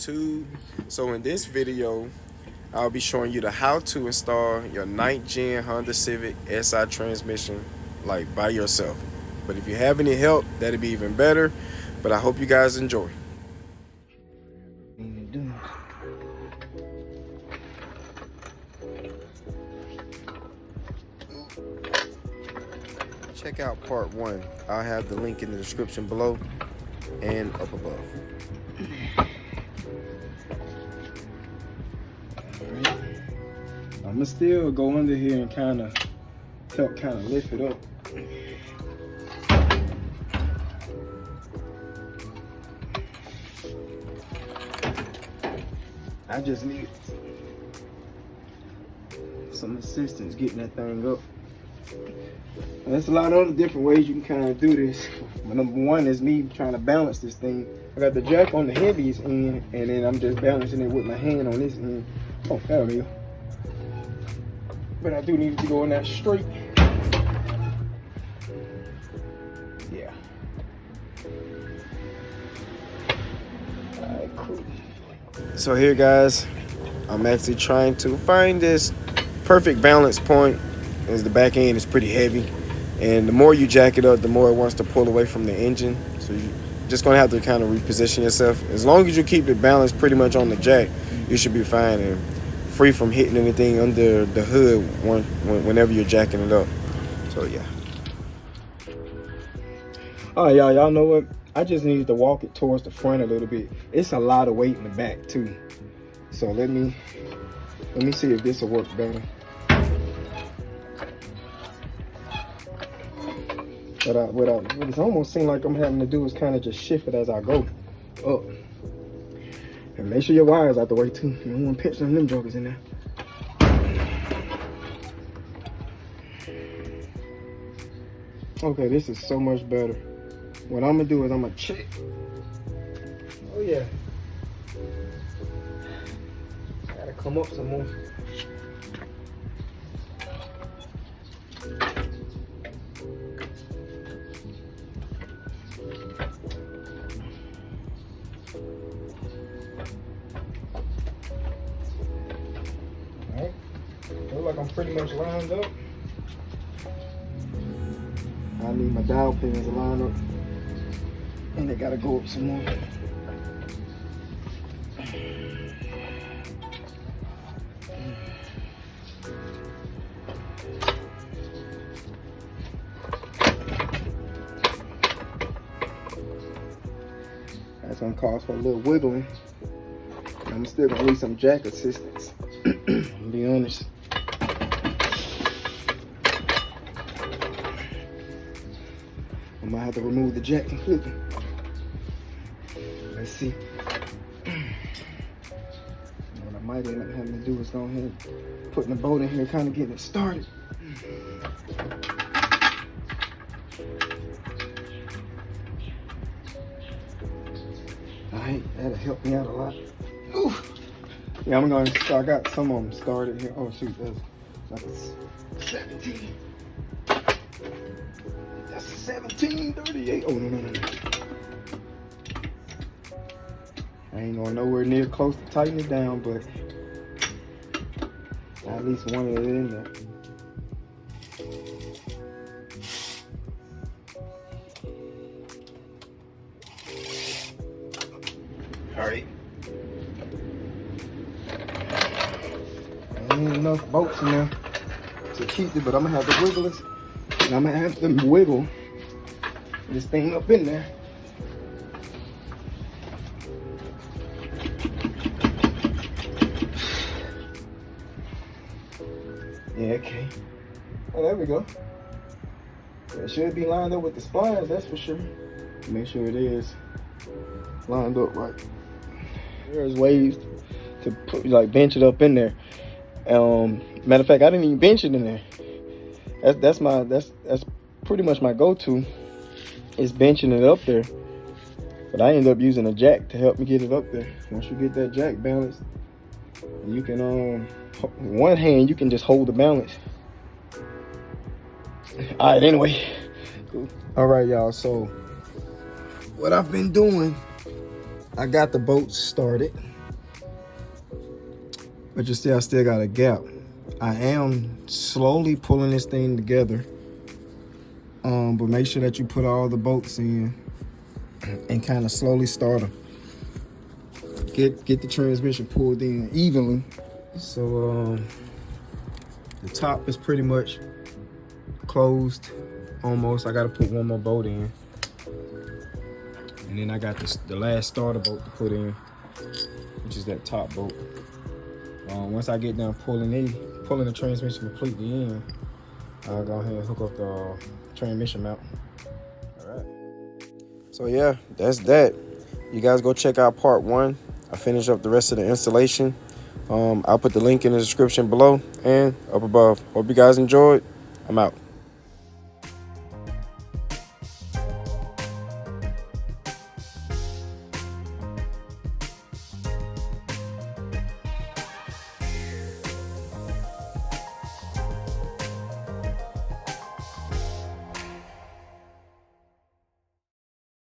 YouTube. So in this video, I'll be showing you the how to install your 9th gen Honda Civic Si transmission like by yourself. But if you have any help, that'd be even better. But I hope you guys enjoy. Check out part 1. I'll have the link in the description below and up above. I'm gonna still go under here and help lift it up. I just need some assistance getting that thing up. There's a lot of other different ways you can kind of do this. But number one is me trying to balance this thing. I got the jack on the heaviest end, and then I'm just balancing it with my hand on this end. Oh, there we go. But I do need it to go in that straight. Yeah. Alright, cool. So here, guys, I'm actually trying to find this perfect balance point, as the back end is pretty heavy, and the more you jack it up, the more it wants to pull away from the engine. So you're just gonna have to kind of reposition yourself. As long as you keep it balanced pretty much on the jack, you should be fine and free from hitting anything under the hood whenever you're jacking it up. So yeah. Oh, y'all know what? I just needed to walk it towards the front a little bit. It's a lot of weight in the back too. So let me see if this will work better. What it almost seems like I'm having to do is kind of just shift it as I go up. And make sure your wire's out the way too. You don't want to pinch some of them jokers in there. Okay, this is so much better. What I'm gonna do is I'm gonna check. Oh yeah. Gotta come up some more. Alright. Looks like I'm pretty much lined up. I need my dial pins to line up, and they gotta go up some more. That's gonna cause for a little wiggling. I'm still gonna need some jack assistance, to be honest. I might have to remove the jack completely. Let's see. What I might end up having to do is go ahead and putting the bolt in here, kind of getting it started. Alright, that'll help me out a lot. Oof. Yeah, I got some of them started here. Oh shoot, that's 17. That's 1738. Oh no. I ain't going nowhere near close to tighten it down, but at least one of it in there. Alright. Ain't enough bolts in there to keep it, but I'm gonna have to wiggle this. And I'm gonna have to wiggle this thing up in there. Yeah, okay. Oh, there we go. It should be lined up with the splines, that's for sure. Make sure it is lined up right. There's ways to put, like, bench it up in there. Matter of fact, I didn't even bench it in there. That's pretty much my go-to, is benching it up there. But I end up using a jack to help me get it up there. Once you get that jack balanced, you can one hand you can just hold the balance. All right, anyway. Cool. All right, y'all, so what I've been doing, I got the boat started. but you see I still got a gap. I am slowly pulling this thing together. But make sure that you put all the bolts in and kind of slowly start them. Get the transmission pulled in evenly. So the top is pretty much closed almost. I gotta put one more bolt in. And then I got the last starter bolt to put in, which is that top bolt. Once I get done pulling the transmission completely in, I'll go ahead and hook up the transmission mount. All right. So yeah, that's that. You guys go check out part 1. I finish up the rest of the installation. I'll put the link in the description below and up above. Hope you guys enjoyed. I'm out.